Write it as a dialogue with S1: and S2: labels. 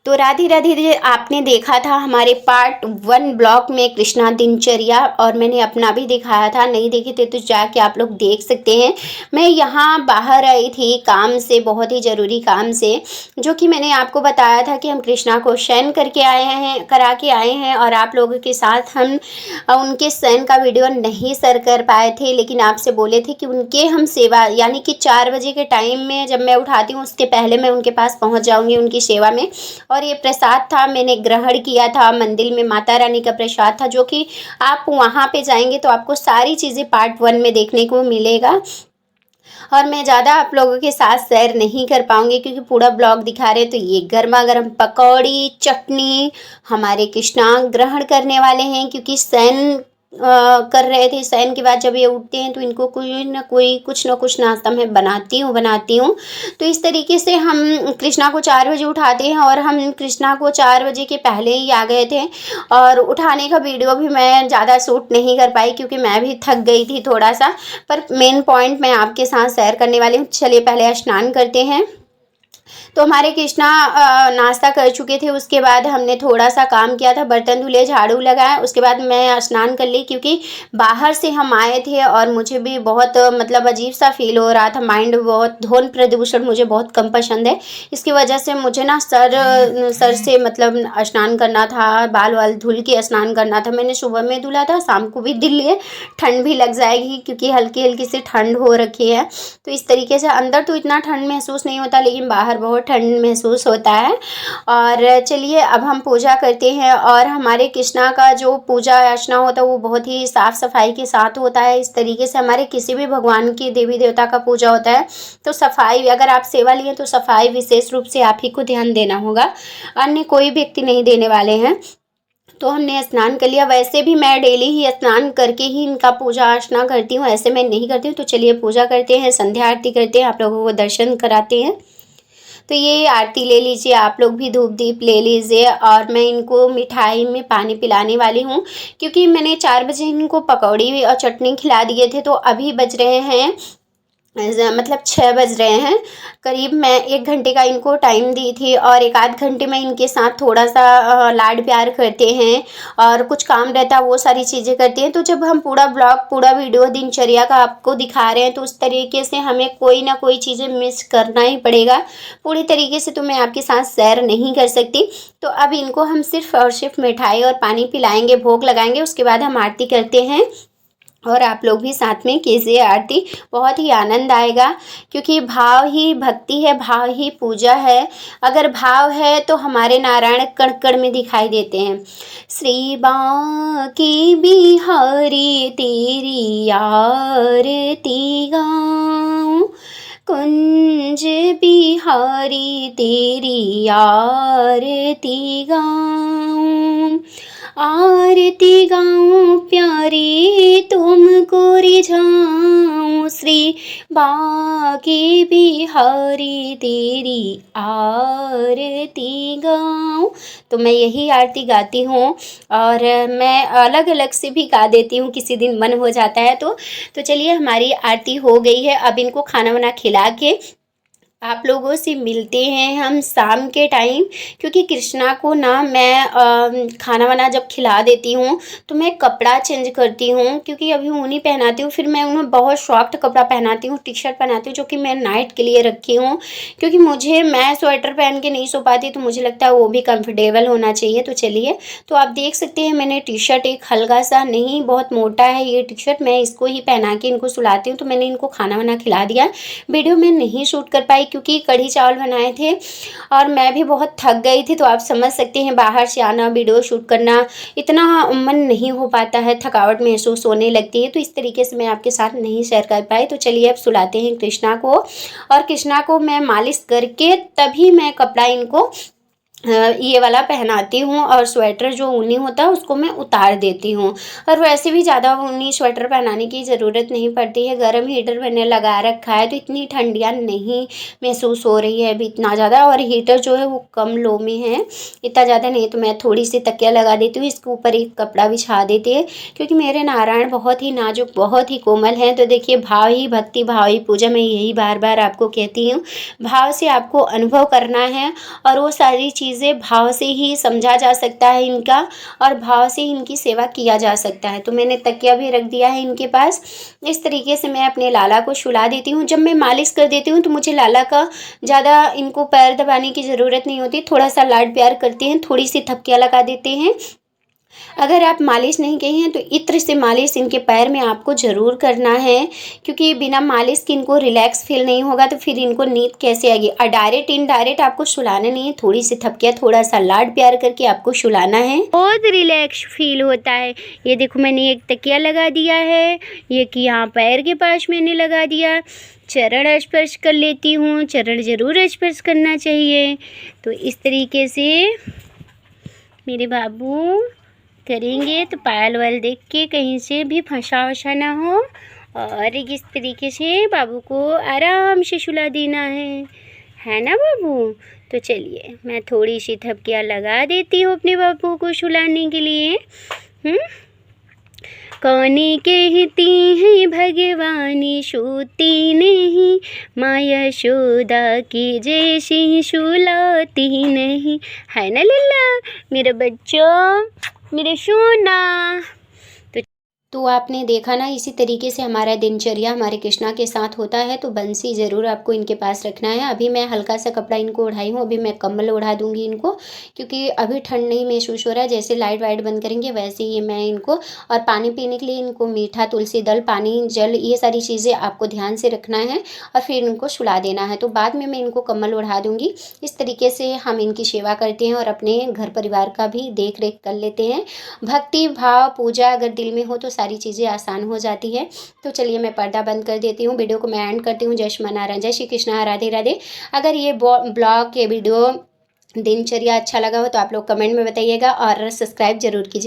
S1: तो राधे राधे जी, आपने देखा था हमारे पार्ट 1 ब्लॉग में कृष्णा दिनचर्या, और मैंने अपना भी दिखाया था। नहीं देखे थे तो जाके आप लोग देख सकते हैं। मैं यहाँ बाहर आई थी काम से, बहुत ही ज़रूरी काम से, जो कि मैंने आपको बताया था कि हम कृष्णा को शयन करके आए हैं, करा के आए हैं, और आप लोगों के साथ हम उनके शयन का वीडियो नहीं शेयर कर पाए थे। लेकिन आपसे बोले थे कि उनके हम सेवा, यानी कि 4 बजे के टाइम में जब मैं उठाती हूँ उसके पहले मैं उनके पास पहुँच जाऊँगी उनकी सेवा में। और ये प्रसाद था, मैंने ग्रहण किया था मंदिर में, माता रानी का प्रसाद था, जो कि आप वहाँ पे जाएंगे तो आपको सारी चीज़ें पार्ट 1 में देखने को मिलेगा। और मैं ज़्यादा आप लोगों के साथ शेयर नहीं कर पाऊँगी क्योंकि पूरा ब्लॉग दिखा रहे हैं। तो ये गर्मा गर्म पकौड़ी चटनी हमारे कृष्णा ग्रहण करने वाले हैं, क्योंकि शयन कर रहे थे। शयन के बाद जब ये उठते हैं तो इनको कोई ना कोई कुछ ना कुछ नाश्ता मैं बनाती हूँ। तो इस तरीके से हम कृष्णा को 4 बजे उठाते हैं, और हम कृष्णा को 4 बजे के पहले ही आ गए थे। और उठाने का वीडियो भी मैं ज़्यादा शूट नहीं कर पाई क्योंकि मैं भी थक गई थी थोड़ा सा। पर मेन पॉइंट मैं आपके साथ शेयर करने वाली हूँ। चलिए पहले स्नान करते हैं। तो हमारे कृष्णा नाश्ता कर चुके थे। उसके बाद हमने थोड़ा सा काम किया था, बर्तन धुले, झाड़ू लगाया। उसके बाद मैं स्नान कर ली क्योंकि बाहर से हम आए थे और मुझे भी बहुत मतलब अजीब सा फील हो रहा था। माइंड बहुत, ध्वनि प्रदूषण मुझे बहुत कम पसंद है। इसकी वजह से मुझे ना सर से मतलब स्नान करना था, बाल वाल धुल के स्नान करना था। मैंने सुबह में धुला था, शाम को भी धुल लिए। ठंड भी लग जाएगी क्योंकि हल्की हल्की सी ठंड हो रखी है। तो इस तरीके से अंदर तो इतना ठंड महसूस नहीं होता, लेकिन बाहर बहुत ठंड महसूस होता है। और चलिए अब हम पूजा करते हैं। और हमारे कृष्णा का जो पूजा अर्चना होता है वो बहुत ही साफ़ सफाई के साथ होता है। इस तरीके से हमारे किसी भी भगवान की, देवी देवता का पूजा होता है तो सफाई, अगर आप सेवा लिए तो सफाई विशेष रूप से आप ही को ध्यान देना होगा, अन्य कोई व्यक्ति नहीं देने वाले हैं। तो हमने स्नान कर लिया। वैसे भी मैं डेली ही स्नान करके ही इनका पूजा अर्चना करती हूँ, ऐसे मैं नहीं करती हूँ। तो चलिए पूजा करते हैं, संध्या आरती करते हैं, आप लोगों को दर्शन कराते हैं। तो ये आरती ले लीजिए, आप लोग भी धूप दीप ले लीजिए। और मैं इनको मिठाई में पानी पिलाने वाली हूँ क्योंकि मैंने 4 बजे इनको पकौड़ी और चटनी खिला दिए थे। तो अभी बज रहे हैं मतलब 6 बज रहे हैं करीब। मैं 1 घंटे का इनको टाइम दी थी और 1 आध घंटे में इनके साथ थोड़ा सा लाड प्यार करते हैं और कुछ काम रहता है वो सारी चीज़ें करते हैं। तो जब हम पूरा ब्लॉग, पूरा वीडियो दिनचर्या का आपको दिखा रहे हैं तो उस तरीके से हमें कोई ना कोई चीज़ें मिस करना ही पड़ेगा। पूरी तरीके से तो मैं आपके साथ शेयर नहीं कर सकती। तो अब इनको हम सिर्फ और सिर्फ मिठाई और पानी पिलाएंगे, भोग लगाएंगे, उसके बाद हम आरती करते हैं। और आप लोग भी साथ में कीजिए आरती, बहुत ही आनंद आएगा क्योंकि भाव ही भक्ति है, भाव ही पूजा है। अगर भाव है तो हमारे नारायण कण कण में दिखाई देते हैं। श्री बांके बिहारी तेरी आरती गाऊं, कुंज बिहारी तेरी आरती गाऊं, आरती गाऊं प्यारी तुमको रिझाऊं, श्री बांके बिहारी तेरी आरती गाऊं। तो मैं यही आरती गाती हूँ और मैं अलग अलग से भी गा देती हूँ, किसी दिन मन हो जाता है तो चलिए हमारी आरती हो गई है। अब इनको खाना वाना खिला के आप लोगों से मिलते हैं हम शाम के टाइम, क्योंकि कृष्णा को ना मैं खाना वाना जब खिला देती हूँ तो मैं कपड़ा चेंज करती हूँ, क्योंकि अभी ऊनी पहनाती हूँ, फिर मैं उन्हें बहुत सॉफ्ट कपड़ा पहनाती हूँ, टी शर्ट पहनाती हूँ जो कि मैं नाइट के लिए रखी हूँ, क्योंकि मैं स्वेटर पहन के नहीं सो पाती, तो मुझे लगता है वो भी कंफर्टेबल होना चाहिए। तो चलिए, तो आप देख सकते हैं मैंने टी शर्ट एक हल्का सा, नहीं बहुत मोटा है ये टी शर्ट, मैं इसको ही पहना के इनको सुलाती हूँ। तो मैंने इनको खाना वाना खिला दिया। वीडियो में नहीं शूट कर पाई क्योंकि कढ़ी चावल बनाए थे और मैं भी बहुत थक गई थी। तो आप समझ सकते हैं बाहर से आना, वीडियो शूट करना, इतना मन नहीं हो पाता है, थकावट महसूस होने लगती है। तो इस तरीके से मैं आपके साथ नहीं शेयर कर पाई। तो चलिए अब सुलाते हैं कृष्णा को, और कृष्णा को मैं मालिश करके तभी मैं कपड़ा इनको ये वाला पहनाती हूँ, और स्वेटर जो ऊनी होता है उसको मैं उतार देती हूँ। और वैसे भी ज़्यादा ऊनी स्वेटर पहनाने की ज़रूरत नहीं पड़ती है, गर्म हीटर मैंने लगा रखा है तो इतनी ठंडियाँ नहीं महसूस हो रही है अभी इतना ज़्यादा। और हीटर जो है वो कम लो में है, इतना ज़्यादा नहीं। तो मैं थोड़ी सी तकिया लगा देती हूँ, इसके ऊपर एक कपड़ा बिछा देती है, क्योंकि मेरे नारायण बहुत ही नाजुक, बहुत ही कोमल हैं। तो देखिए, भाव ही भक्ति, भाव ही पूजा, मैं यही बार बार आपको कहती हूँ। भाव से आपको अनुभव करना है और वो सारी चीज़ चीज़ें भाव से ही समझा जा सकता है इनका, और भाव से ही इनकी सेवा किया जा सकता है। तो मैंने तकिया भी रख दिया है इनके पास। इस तरीके से मैं अपने लाला को सुला देती हूँ। जब मैं मालिश कर देती हूँ तो मुझे लाला का ज़्यादा इनको पैर दबाने की ज़रूरत नहीं होती, थोड़ा सा लाड प्यार करते हैं, थोड़ी सी थपकियाँ लगा देते हैं। अगर आप मालिश नहीं किए हैं तो इत्र से मालिश इनके पैर में आपको ज़रूर करना है, क्योंकि बिना मालिश के इनको रिलैक्स फील नहीं होगा तो फिर इनको नींद कैसे आएगी। डायरेक्ट इनडायरेक्ट आपको सुलाना नहीं है, थोड़ी सी थपकियाँ, थोड़ा सा लाड प्यार करके आपको सुलाना है, बहुत रिलैक्स फील होता है। ये देखो मैंने एक तकिया लगा दिया है, ये कि यहाँ पैर के पास मैंने लगा दिया। चरण स्पर्श कर लेती हूँ, चरण ज़रूर स्पर्श करना चाहिए। तो इस तरीके से मेरे बाबू करेंगे तो पायल वायल देख के कहीं से भी फंसा वसा ना हो, और इस तरीके से बाबू को आराम से सुला देना है ना बाबू। तो चलिए मैं थोड़ी सी थपकियाँ लगा देती हूँ अपने बाबू को सुलाने के लिए। कौने कहती हैं भगवानी सोती नहीं, माँ यशोदा की जैसी सुलाती नहीं, है ना लल्ला मेरा बच्चा, मेरा सोना। तो आपने देखा ना, इसी तरीके से हमारा दिनचर्या हमारे कृष्णा के साथ होता है। तो बंसी ज़रूर आपको इनके पास रखना है। अभी मैं हल्का सा कपड़ा इनको ओढ़ाई हूँ, अभी मैं कंबल ओढ़ा दूँगी इनको, क्योंकि अभी ठंड नहीं महसूस हो रहा है। जैसे लाइट वाइट बंद करेंगे वैसे ही मैं इनको, और पानी पीने के लिए इनको मीठा, तुलसी दल, पानी, जल, ये सारी चीज़ें आपको ध्यान से रखना है, और फिर इनको सुला देना है। तो बाद में मैं इनको कंबल ओढ़ा दूँगी। इस तरीके से हम इनकी सेवा करते हैं और अपने घर परिवार का भी देख रेख कर लेते हैं। भक्ति भाव पूजा अगर दिल में हो तो सारी चीज़ें आसान हो जाती है। तो चलिए मैं पर्दा बंद कर देती हूँ, वीडियो को मैं एंड करती हूँ। जय श्री नारायण, जय श्री कृष्णा, राधे राधे। अगर ये ब्लॉग, ये वीडियो, दिनचर्या अच्छा लगा हो तो आप लोग कमेंट में बताइएगा, और सब्सक्राइब जरूर कीजिए।